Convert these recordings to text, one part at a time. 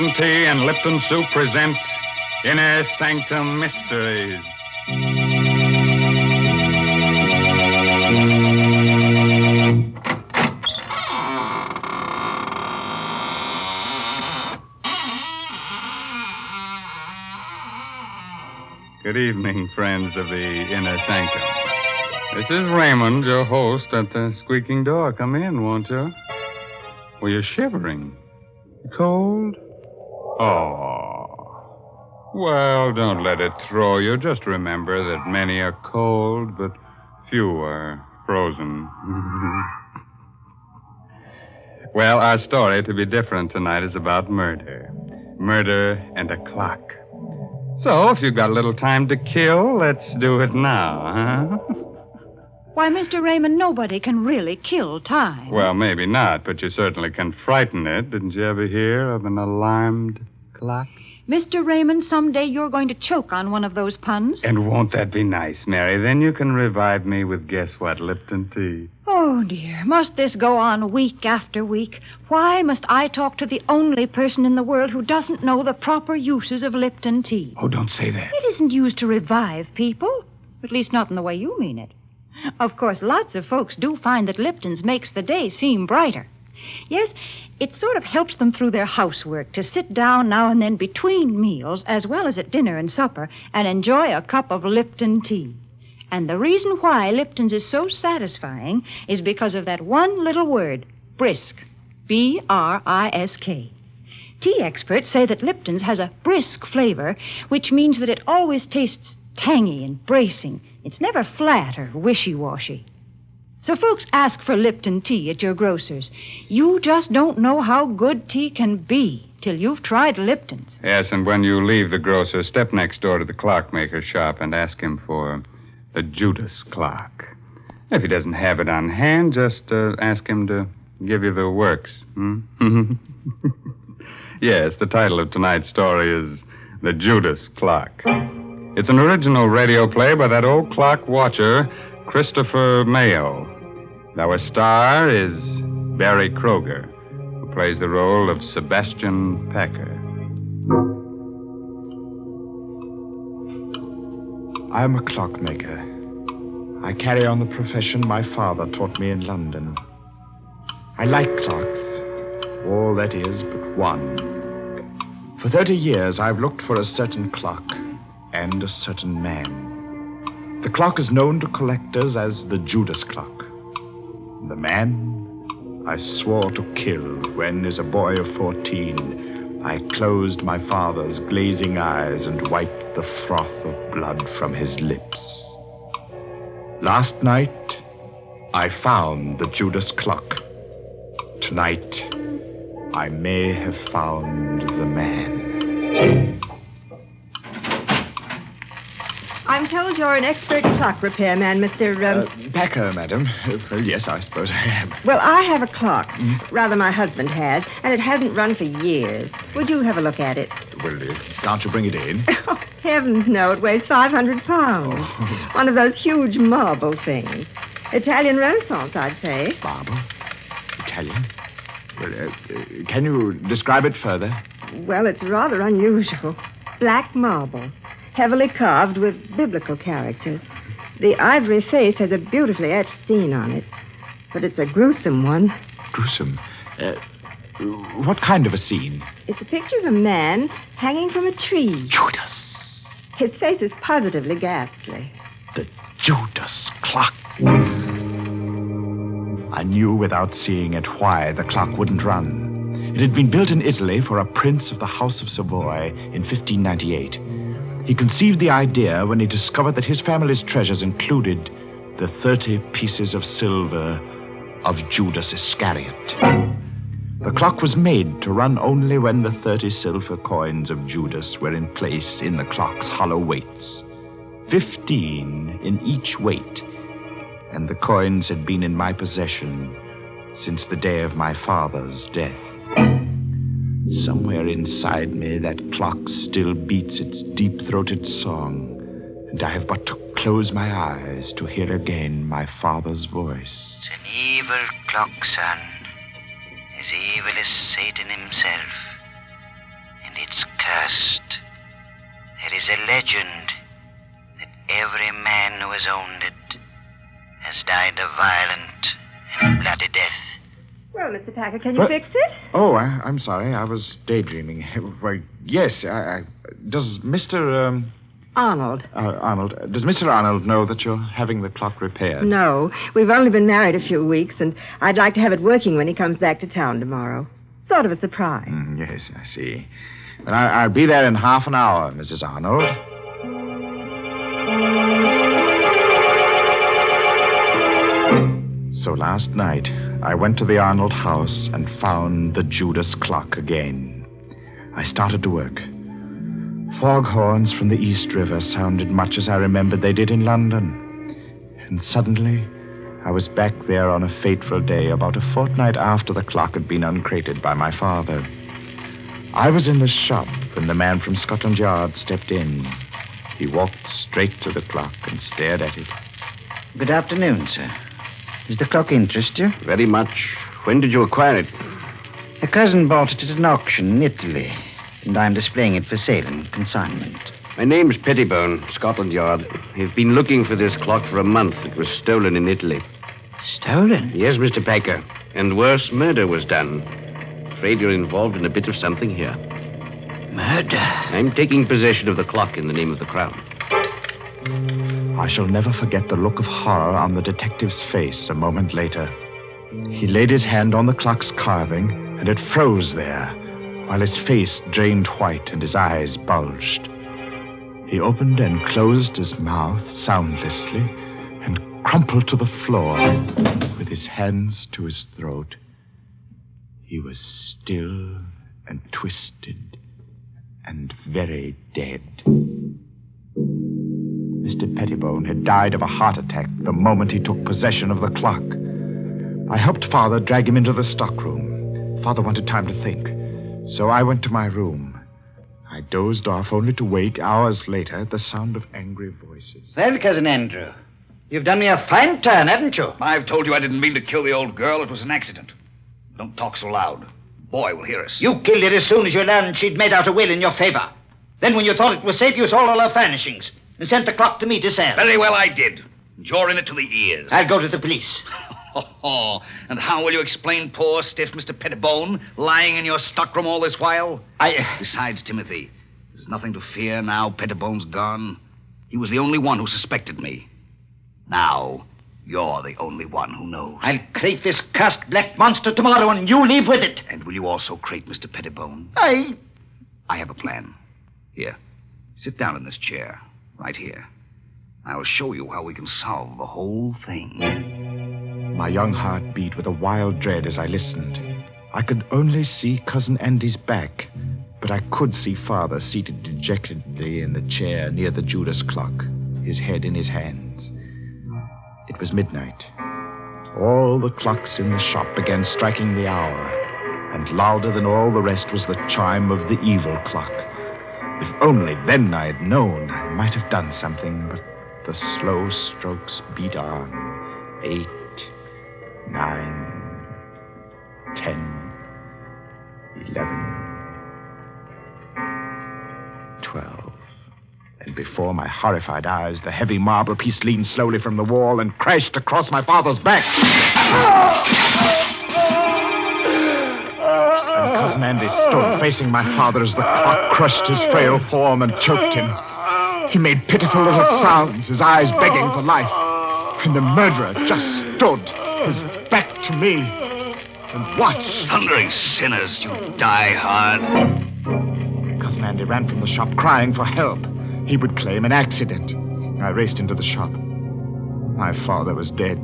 Lipton Tea and Lipton Soup present Inner Sanctum Mysteries. Good evening, friends of the Inner Sanctum. This is Raymond, your host, at the squeaking door. Come in, won't you? Well, you're shivering. Cold? Oh. Well, don't let it throw you. Just remember that many are cold, but few are frozen. Well, our story, to be different tonight, is about murder. Murder and a clock. So, if you've got a little time to kill, let's do it now, huh? Why, Mr. Raymond, nobody can really kill time. Well, maybe not, but you certainly can frighten it. Didn't you ever hear of an alarmed clock? Mr. Raymond, someday you're going to choke on one of those puns. And won't that be nice, Mary? Then you can revive me with guess what, Lipton tea. Oh, dear. Must this go on week after week? Why must I talk to the only person in the world who doesn't know the proper uses of Lipton tea? Oh, don't say that. It isn't used to revive people. At least not in the way you mean it. Of course, lots of folks do find that Lipton's makes the day seem brighter. Yes, it sort of helps them through their housework to sit down now and then between meals, as well as at dinner and supper, and enjoy a cup of Lipton tea. And the reason why Lipton's is so satisfying is because of that one little word, brisk. B-R-I-S-K. Tea experts say that Lipton's has a brisk flavor, which means that it always tastes tangy and bracing. It's never flat or wishy-washy. So folks ask for Lipton tea at your grocer's. You just don't know how good tea can be till you've tried Lipton's. Yes, and when you leave the grocer, step next door to the clockmaker's shop and ask him for the Judas clock. If he doesn't have it on hand, just ask him to give you the works. Yes, the title of tonight's story is The Judas Clock. It's an original radio play by that old clock watcher, Christopher Mayo. Our star is Barry Kroger, who plays the role of Sebastian Packer. I'm a clockmaker. I carry on the profession my father taught me in London. I like clocks, all that is but one. For 30 years, I've looked for a certain clock and a certain man. The clock is known to collectors as the Judas clock. The man I swore to kill when, as a boy of 14, I closed my father's glazing eyes and wiped the froth of blood from his lips. Last night, I found the Judas clock. Tonight, I may have found the man. I'm told you're an expert clock repairman, Mr. Packer, madam. Well, yes, I suppose I am. Well, I have a clock. Rather, my husband has, and it hasn't run for years. Would you have a look at it? Well, can't you bring it in? Oh, heavens, no. It weighs 500 pounds. Oh. One of those huge marble things. Italian Renaissance, I'd say. Marble? Italian? Well, can you describe it further? Well, it's rather unusual. Black marble. Heavily carved with biblical characters. The ivory face has a beautifully etched scene on it. But it's a gruesome one. Gruesome? What kind of a scene? It's a picture of a man hanging from a tree. Judas. His face is positively ghastly. The Judas clock. I knew without seeing it why the clock wouldn't run. It had been built in Italy for a prince of the House of Savoy in 1598. He conceived the idea when he discovered that his family's treasures included the 30 pieces of silver of Judas Iscariot. The clock was made to run only when the 30 silver coins of Judas were in place in the clock's hollow weights. 15 in each weight. And the coins had been in my possession since the day of my father's death. Somewhere inside me, that clock still beats its deep-throated song, and I have but to close my eyes to hear again my father's voice. It's an evil clock, son, as evil as Satan himself. It's cursed. There is a legend that every man who has owned it has died a violent and bloody death. Well, Mr. Packer, can you fix it? Oh, I'm sorry. I was daydreaming. Well, yes. Does Mr. Arnold. Arnold. Does Mr. Arnold know that you're having the clock repaired? No. We've only been married a few weeks, and I'd like to have it working when he comes back to town tomorrow. Sort of a surprise. Yes, I see. Well, I'll be there in half an hour, Mrs. Arnold. So last night, I went to the Arnold house and found the Judas clock again. I started to work. Foghorns from the East River sounded much as I remembered they did in London. And suddenly, I was back there on a fateful day about a fortnight after the clock had been uncrated by my father. I was in the shop when the man from Scotland Yard stepped in. He walked straight to the clock and stared at it. Good afternoon, sir. Does the clock interest you? Very much. When did you acquire it? A cousin bought it at an auction in Italy, and I'm displaying it for sale and consignment. My name's Pettibone, Scotland Yard. I've been looking for this clock for a month. It was stolen in Italy. Stolen? Yes, Mr. Packer. And worse, murder was done. Afraid you're involved in a bit of something here. Murder? I'm taking possession of the clock in the name of the Crown. I shall never forget the look of horror on the detective's face a moment later. He laid his hand on the clock's carving, and it froze there, while his face drained white and his eyes bulged. He opened and closed his mouth soundlessly and crumpled to the floor with his hands to his throat. He was still and twisted and very dead. Mr. Pettibone had died of a heart attack the moment he took possession of the clock. I helped Father drag him into the stockroom. Father wanted time to think, so I went to my room. I dozed off only to wake hours later at the sound of angry voices. Well, Cousin Andrew, you've done me a fine turn, haven't you? I've told you I didn't mean to kill the old girl. It was an accident. Don't talk so loud. Boy will hear us. You killed her as soon as you learned she'd made out a will in your favor. Then when you thought it was safe, you sold all her furnishings and sent the clock to me to sell. Very well, I did. You're in it to the ears. I'll go to the police. And how will you explain poor, stiff Mr. Pettibone lying in your stockroom all this while? Besides, Timothy, there's nothing to fear now Pettibone's gone. He was the only one who suspected me. Now, you're the only one who knows. I'll crate this cursed black monster tomorrow, and you leave with it. And will you also crate Mr. Pettibone? I have a plan. Here, sit down in this chair, right here. I'll show you how we can solve the whole thing. My young heart beat with a wild dread as I listened. I could only see Cousin Andy's back, but I could see Father seated dejectedly in the chair near the Judas clock, his head in his hands. It was midnight. All the clocks in the shop began striking the hour, and louder than all the rest was the chime of the evil clock. If only then I had known, I might have done something, but the slow strokes beat on. 8, 9, 10, 11, 12. And before my horrified eyes, the heavy marble piece leaned slowly from the wall and crashed across my father's back. And Cousin Andy stood facing my father as the clock crushed his frail form and choked him. He made pitiful little sounds, his eyes begging for life. And the murderer just stood, his back to me, and watched. Thundering sinners, you die hard. Cousin Andy ran from the shop crying for help. He would claim an accident. I raced into the shop. My father was dead.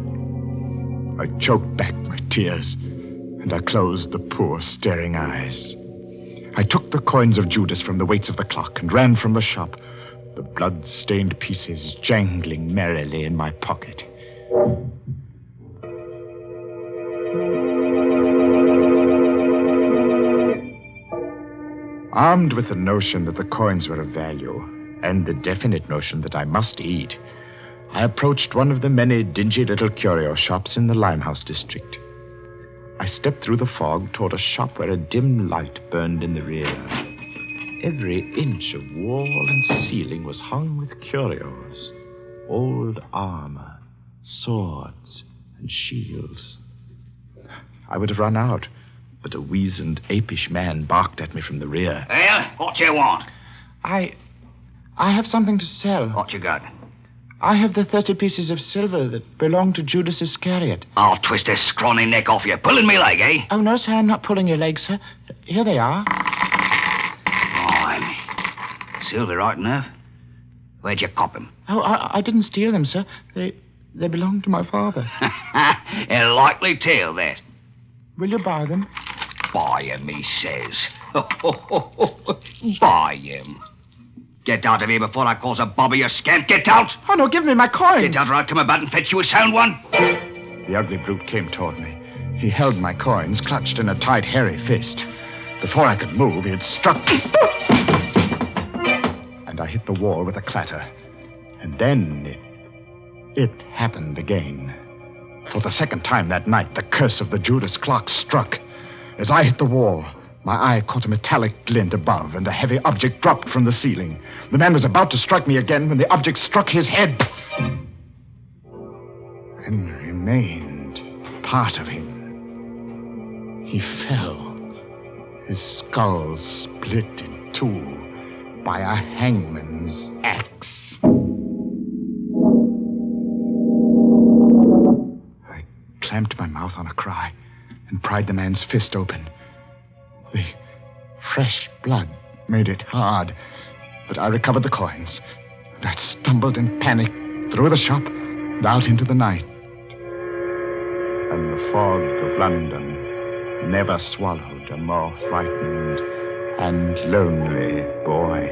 I choked back my tears, and I closed the poor, staring eyes. I took the coins of Judas from the weights of the clock and ran from the shop, the blood-stained pieces jangling merrily in my pocket. Armed with the notion that the coins were of value, and the definite notion that I must eat, I approached one of the many dingy little curio shops in the Limehouse district. I stepped through the fog toward a shop where a dim light burned in the rear. every inch of wall and ceiling was hung with curios, old armor, swords, and shields. I would have run out, but a weazened, apish man barked at me from the rear. Well, what you want? I have something to sell. What you got? I have the 30 pieces of silver that belong to Judas Iscariot. I'll twist this scrawny neck off you. Pulling me leg, eh? Oh, no, sir, I'm not pulling your legs, sir. Here they are. Blimey. Silver, right enough. Where'd you cop him? Oh, I didn't steal them, sir. They belong to my father. A likely tale, that. Will you buy them? Buy him, he says. Buy him. Get out of here before I cause a bobby, you scamp. Get out! Oh, no, give me my coins. Get out or I'll come about and fetch you a sound one. The ugly brute came toward me. He held my coins, clutched in a tight, hairy fist. Before I could move, he had struck me. And I hit the wall with a clatter. And then it happened again. For the second time that night, the curse of the Judas clock struck. As I hit the wall, my eye caught a metallic glint above, and a heavy object dropped from the ceiling. The man was about to strike me again when the object struck his head. And remained part of him. He fell. His skull split in two by a hangman's axe. I clamped my mouth on a cry and pried the man's fist open. The fresh blood made it hard, but I recovered the coins. And I stumbled in panic through the shop and out into the night. And the fog of London never swallowed a more frightened and lonely boy.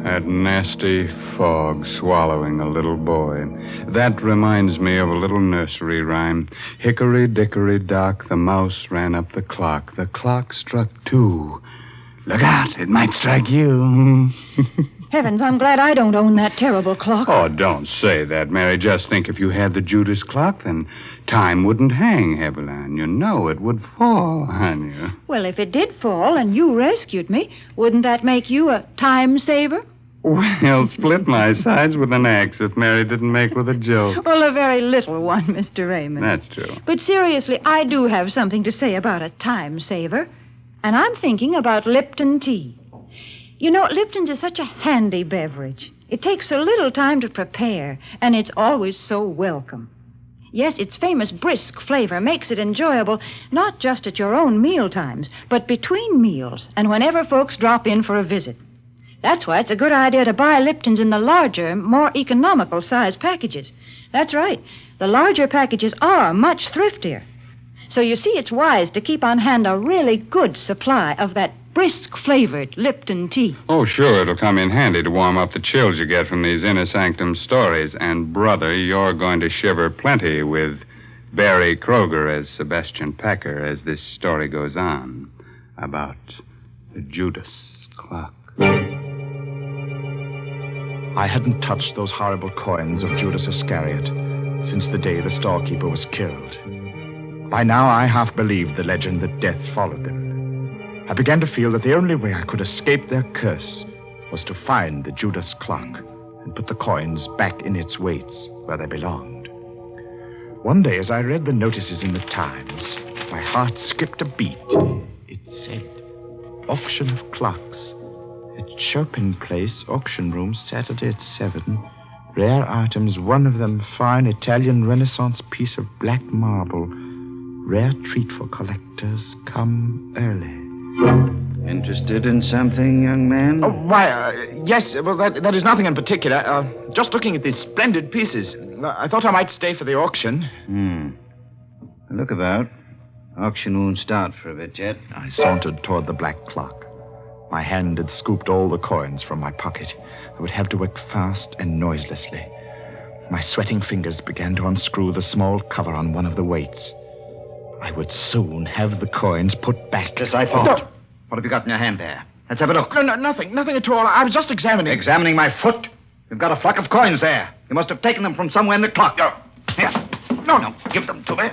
That nasty fog swallowing a little boy. That reminds me of a little nursery rhyme. Hickory dickory dock, the mouse ran up the clock. The clock struck 2. Look out, it might strike you. Heavens, I'm glad I don't own that terrible clock. Oh, don't say that, Mary. Just think if you had the Judas clock, then time wouldn't hang heavily on you. No, it would fall on you. Well, if it did fall and you rescued me, wouldn't that make you a time saver? Well, split my sides with an axe if Mary didn't make with a joke. Well, a very little one, Mr. Raymond. That's true. But seriously, I do have something to say about a time saver. And I'm thinking about Lipton tea. You know, Lipton's is such a handy beverage. It takes so little time to prepare, and it's always so welcome. Yes, its famous brisk flavor makes it enjoyable, not just at your own meal times, but between meals and whenever folks drop in for a visit. That's why it's a good idea to buy Lipton's in the larger, more economical size packages. That's right. The larger packages are much thriftier. So you see, it's wise to keep on hand a really good supply of that brisk-flavored Lipton tea. Oh, sure, it'll come in handy to warm up the chills you get from these Inner Sanctum stories. And, brother, you're going to shiver plenty with Barry Kroger as Sebastian Packer as this story goes on about the Judas clock. I hadn't touched those horrible coins of Judas Iscariot since the day the storekeeper was killed. By now, I half believed the legend that death followed them. I began to feel that the only way I could escape their curse was to find the Judas clock and put the coins back in its weights where they belonged. One day, as I read the notices in the Times, my heart skipped a beat. It said, auction of clocks. At Chopin Place, auction room, Saturday at 7. Rare items, one of them fine Italian Renaissance piece of black marble. Rare treat for collectors. Come early. Interested in something, young man? Oh, why, yes. Well, that is nothing in particular. Just looking at these splendid pieces. I thought I might stay for the auction. Look about. Auction won't start for a bit yet. I sauntered toward the black clock. My hand had scooped all the coins from my pocket. I would have to work fast and noiselessly. My sweating fingers began to unscrew the small cover on one of the weights. I would soon have the coins put back. Just I thought. No. What have you got in your hand there? Let's have a look. No, nothing at all. I was just examining. Examining my foot? You've got a flock of coins there. You must have taken them from somewhere in the clock. Here. No, give them to me.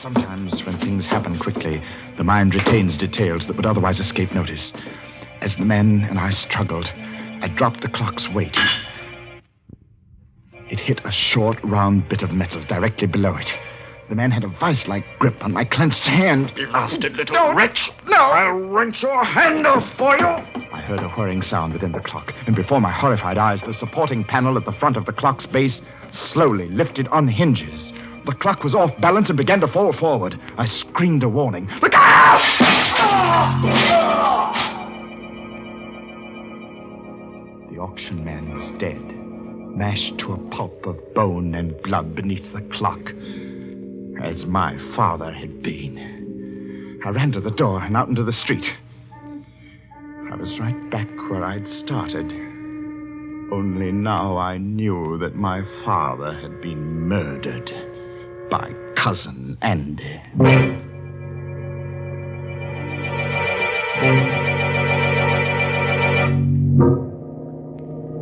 Sometimes when things happen quickly, the mind retains details that would otherwise escape notice. As the men and I struggled, I dropped the clock's weight. It hit a short, round bit of metal directly below it. The man had a vice-like grip on my clenched hand. Blasted little wretch! No! I'll wrench your hand off for you! I heard a whirring sound within the clock, and before my horrified eyes, the supporting panel at the front of the clock's base slowly lifted on hinges. The clock was off balance and began to fall forward. I screamed a warning. Look out! The auction man was dead, mashed to a pulp of bone and blood beneath the clock, as my father had been. I ran to the door and out into the street. I was right back where I'd started. Only now I knew that my father had been murdered by Cousin Andy.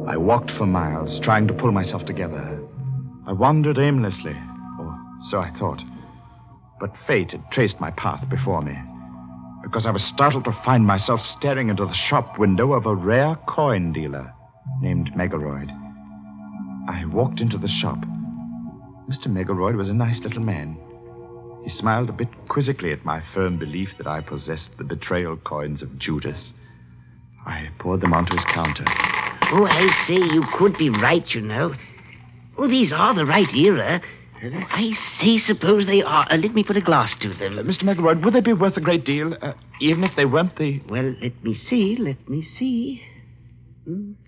I walked for miles, trying to pull myself together. I wandered aimlessly, or so I thought. But fate had traced my path before me, because I was startled to find myself staring into the shop window of a rare coin dealer named Megaroyd. I walked into the shop. Mr. Megaroyd was a nice little man. He smiled a bit quizzically at my firm belief that I possessed the betrayal coins of Judas. I poured them onto his counter. Oh, I say, you could be right, you know. Oh, these are the right era. I say, suppose they are. Let me put a glass to them. Mr. Megaroyd, would they be worth a great deal, even if they weren't the... Well, let me see.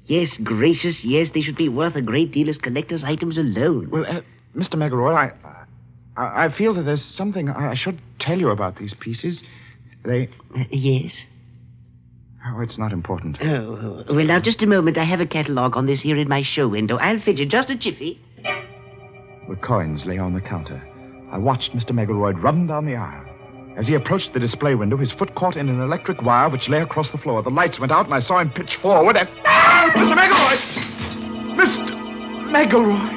Yes, gracious, yes, they should be worth a great deal as collector's items alone. Well, Mr. Megaroyd, I feel that there's something I should tell you about these pieces. They... Yes? Oh, it's not important. Oh, well, now, just a moment. I have a catalogue on this here in my show window. I'll fidget just a jiffy. The coins lay on the counter. I watched Mr. Megaroyd run down the aisle. As he approached the display window, his foot caught in an electric wire which lay across the floor. The lights went out, and I saw him pitch forward and... Ah! Mr. Megaroyd! Mr. Megaroyd!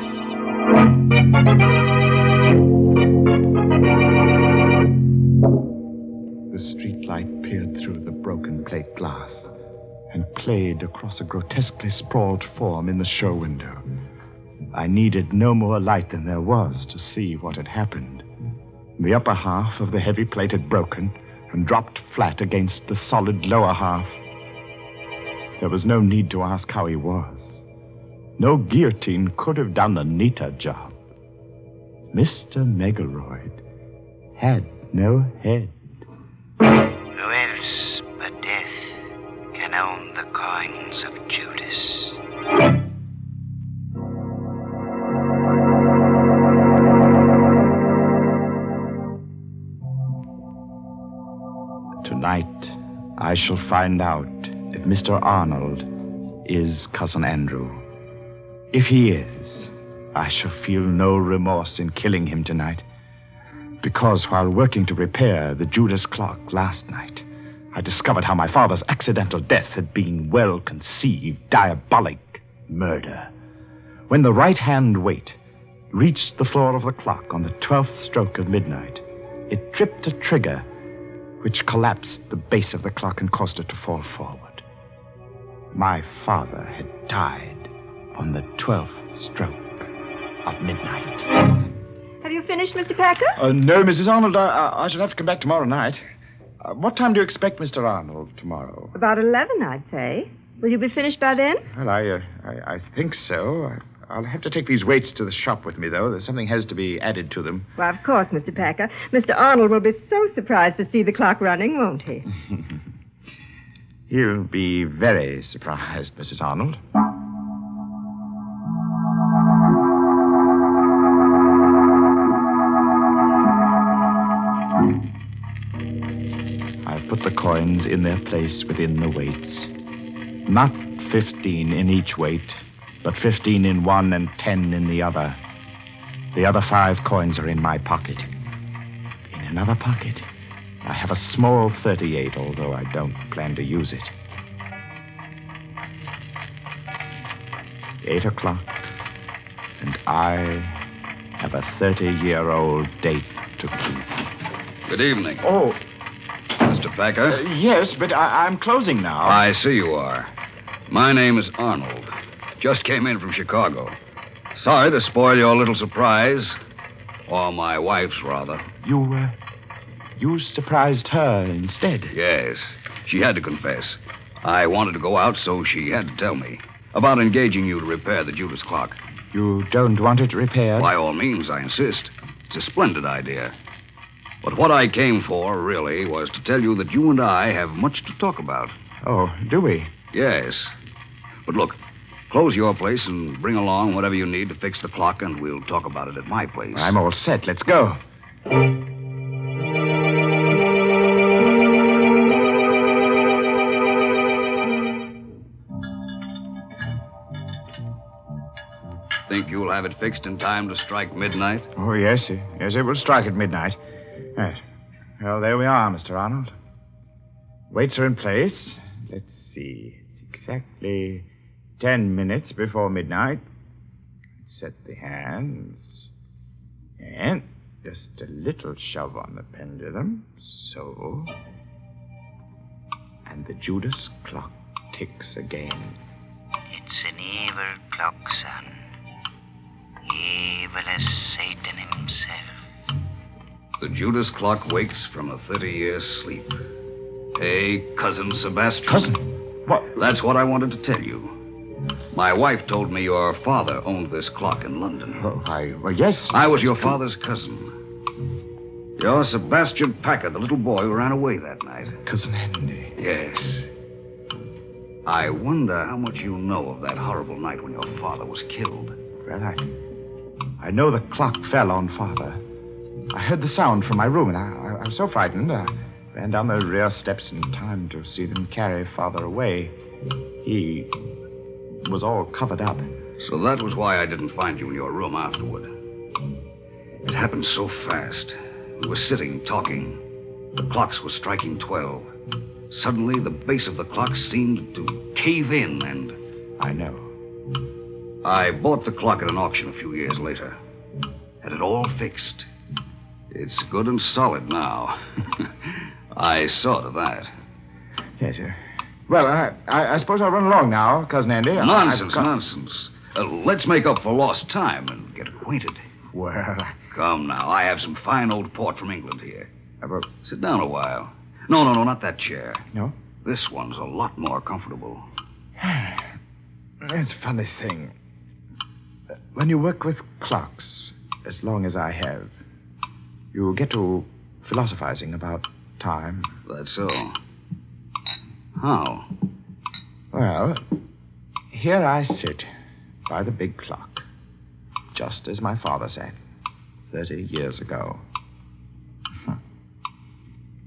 The streetlight peered through the broken plate glass and played across a grotesquely sprawled form in the show window. I needed no more light than there was to see what had happened. The upper half of the heavy plate had broken and dropped flat against the solid lower half. There was no need to ask how he was. No guillotine could have done a neater job. Mr. Megaroyd had no head. Who else but death can own the coins of Judas? Tonight, I shall find out if Mr. Arnold is Cousin Andrew. If he is, I shall feel no remorse in killing him tonight. Because while working to repair the Judas clock last night, I discovered how my father's accidental death had been well-conceived, diabolic murder. When the right-hand weight reached the floor of the clock on the 12th stroke of midnight, it tripped a trigger which collapsed the base of the clock and caused it to fall forward. My father had died on the 12th stroke of midnight. Have you finished, Mr. Packer? No, Mrs. Arnold. I shall have to come back tomorrow night. What time do you expect Mr. Arnold tomorrow? About 11, I'd say. Will you be finished by then? Well, I think so. I'll have to take these weights to the shop with me, though. Something has to be added to them. Well, of course, Mr. Packer. Mr. Arnold will be so surprised to see the clock running, won't he? He'll be very surprised, Mrs. Arnold. I've put the coins in their place within the weights. Not 15 in each weight, but 15 in one and 10 in the other. The other 5 coins are in my pocket. In another pocket, I have a small 38, although I don't plan to use it. 8 o'clock, and I have a 30-year-old date to keep. Good evening. Oh, Mr. Packer? yes, but I'm closing now. I see you are. My name is Arnold. Just came in from Chicago. Sorry to spoil your little surprise. Or my wife's, rather. You surprised her instead? Yes. She had to confess. I wanted to go out, so she had to tell me about engaging you to repair the Judas clock. You don't want it repaired? By all means, I insist. It's a splendid idea. But what I came for, really, was to tell you that you and I have much to talk about. Oh, do we? Yes. But look, close your place and bring along whatever you need to fix the clock, and we'll talk about it at my place. I'm all set. Let's go. Think you'll have it fixed in time to strike midnight? Oh, yes. Yes, it will strike at midnight. Yes. Well, there we are, Mr. Arnold. Weights are in place. Let's see. It's exactly 10 minutes before midnight. Set the hands. And just a little shove on the pendulum. So. And the Judas clock ticks again. It's an evil clock, son. Evil as Satan himself. The Judas clock wakes from a 30-year sleep. Hey, Cousin Sebastian. Cousin? What? That's what I wanted to tell you. My wife told me your father owned this clock in London. Oh, well, yes. I was your father's cousin. You're Sebastian Packer, the little boy who ran away that night. Cousin Andy. Yes. I wonder how much you know of that horrible night when your father was killed. Well, I know the clock fell on Father. I heard the sound from my room, and I was so frightened. I ran down the rear steps in time to see them carry Father away. He was all covered up. So that was why I didn't find you in your room afterward. It happened so fast. We were sitting, talking. The clocks were striking 12. Suddenly, the base of the clock seemed to cave in, and... I know. I bought the clock at an auction a few years later. Had it all fixed. It's good and solid now. I saw to that. Yes, sir. Well, I suppose I'll run along now, Cousin Andy. Nonsense. Let's make up for lost time and get acquainted. Well... Come now. I have some fine old port from England here. About... Sit down a while. No, not that chair. No? This one's a lot more comfortable. It's a funny thing. When you work with clocks, as long as I have, you get to philosophizing about time. That's so. How? Well, here I sit by the big clock, just as my father sat 30 years ago.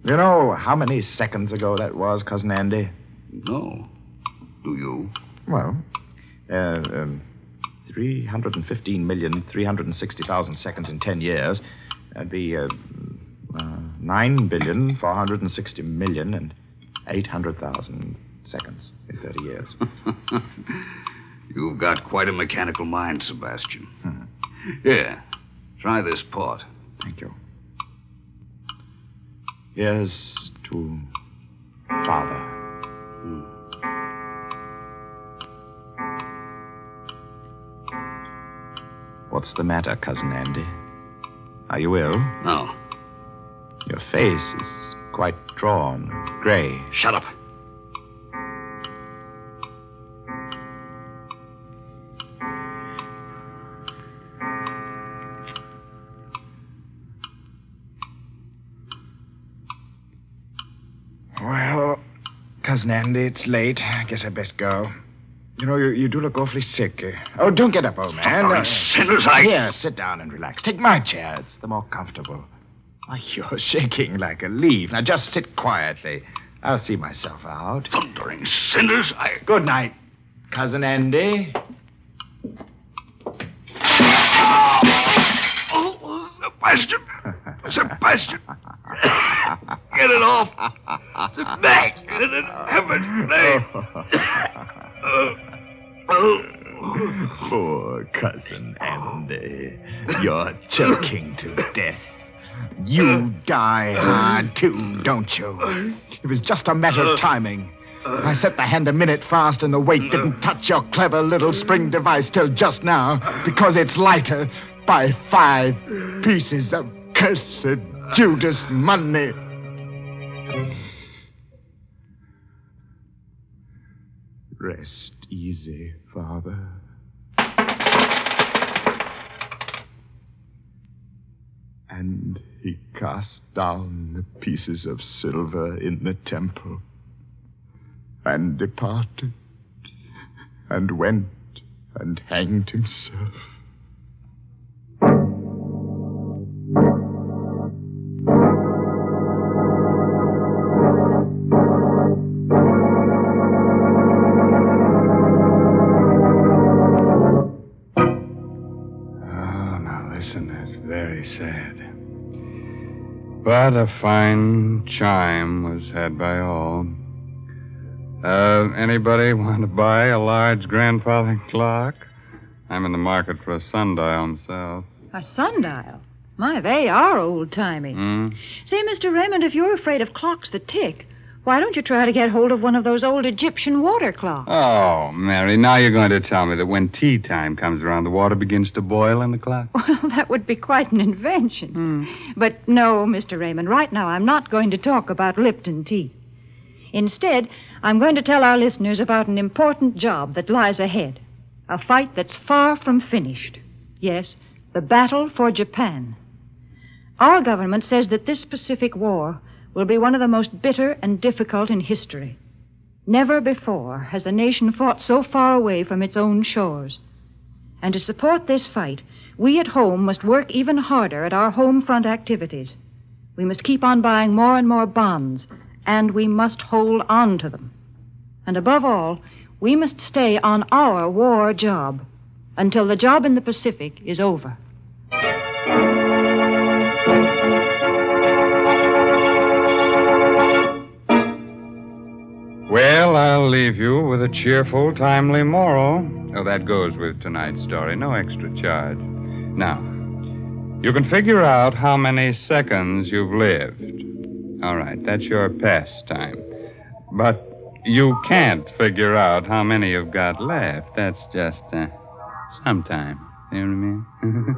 You know how many seconds ago that was, Cousin Andy? No. Do you? Well, 315,360,000 seconds in 10 years. That'd be 9,460,800,000 seconds in 30 years. You've got quite a mechanical mind, Sebastian. Here, try this port. Thank you. Here's to Father. What's the matter, Cousin Andy? Are you ill? No. Your face is quite drawn, gray. Shut up. Well, Cousin Andy, it's late. I guess I best go. You know, you do look awfully sick. Oh, don't get up, old man. Sinners, Here, sit down and relax. Take my chair. It's the more comfortable. Why, you're shaking like a leaf. Now, just sit quietly. I'll see myself out. Thundering sinners, Good night, Cousin Andy. Oh, Sebastian. Get it off. Back. In heaven's name. Poor Cousin Andy. You're choking to death. You die hard, too, don't you? It was just a matter of timing. I set the hand a minute fast and the weight didn't touch your clever little spring device till just now because it's lighter by 5 pieces of cursed Judas money. Rest easy, Father. And he cast down the pieces of silver in the temple and departed and went and hanged himself. But a fine chime was had by all. Anybody want to buy a large grandfather clock? I'm in the market for a sundial myself. A sundial? My, they are old-timey. Say, Mr. Raymond, if you're afraid of clocks that tick, why don't you try to get hold of one of those old Egyptian water clocks? Oh, Mary, now you're going to tell me that when tea time comes around, the water begins to boil in the clock? Well, that would be quite an invention. But no, Mr. Raymond, right now I'm not going to talk about Lipton tea. Instead, I'm going to tell our listeners about an important job that lies ahead. A fight that's far from finished. Yes, the battle for Japan. Our government says that this Pacific War will be one of the most bitter and difficult in history. Never before has a nation fought so far away from its own shores. And to support this fight, we at home must work even harder at our home front activities. We must keep on buying more and more bonds, and we must hold on to them. And above all, we must stay on our war job until the job in the Pacific is over. Well, I'll leave you with a cheerful, timely moral. Oh, that goes with tonight's story. No extra charge. Now, you can figure out how many seconds you've lived. All right, that's your pastime. But you can't figure out how many you've got left. That's just, sometime. You know what I mean?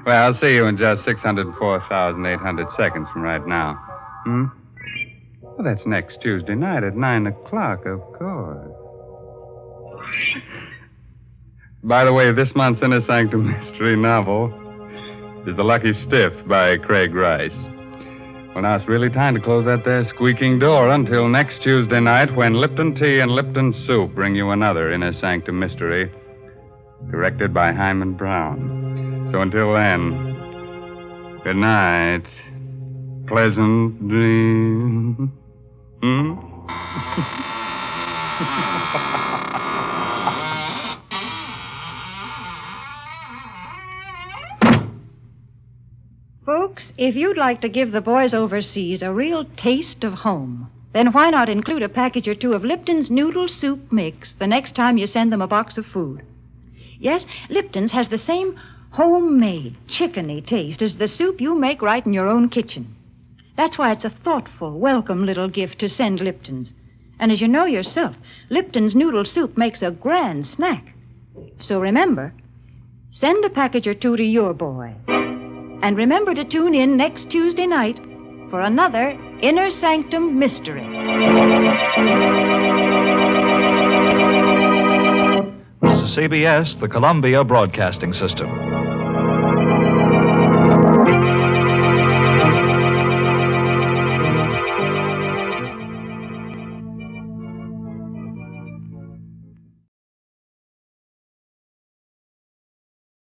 Well, I'll see you in just 604,800 seconds from right now. Well, that's next Tuesday night at 9 o'clock, of course. By the way, this month's Inner Sanctum Mystery novel is The Lucky Stiff by Craig Rice. Well, now it's really time to close that there squeaking door until next Tuesday night when Lipton Tea and Lipton Soup bring you another Inner Sanctum Mystery, directed by Himan Brown. So until then, good night. Pleasant dreams. Folks, if you'd like to give the boys overseas a real taste of home, then why not include a package or two of Lipton's Noodle Soup Mix the next time you send them a box of food? Yes, Lipton's has the same homemade, chickeny taste as the soup you make right in your own kitchen. That's why it's a thoughtful, welcome little gift to send Lipton's. And as you know yourself, Lipton's Noodle Soup makes a grand snack. So remember, send a package or two to your boy. And remember to tune in next Tuesday night for another Inner Sanctum Mystery. This is CBS, the Columbia Broadcasting System.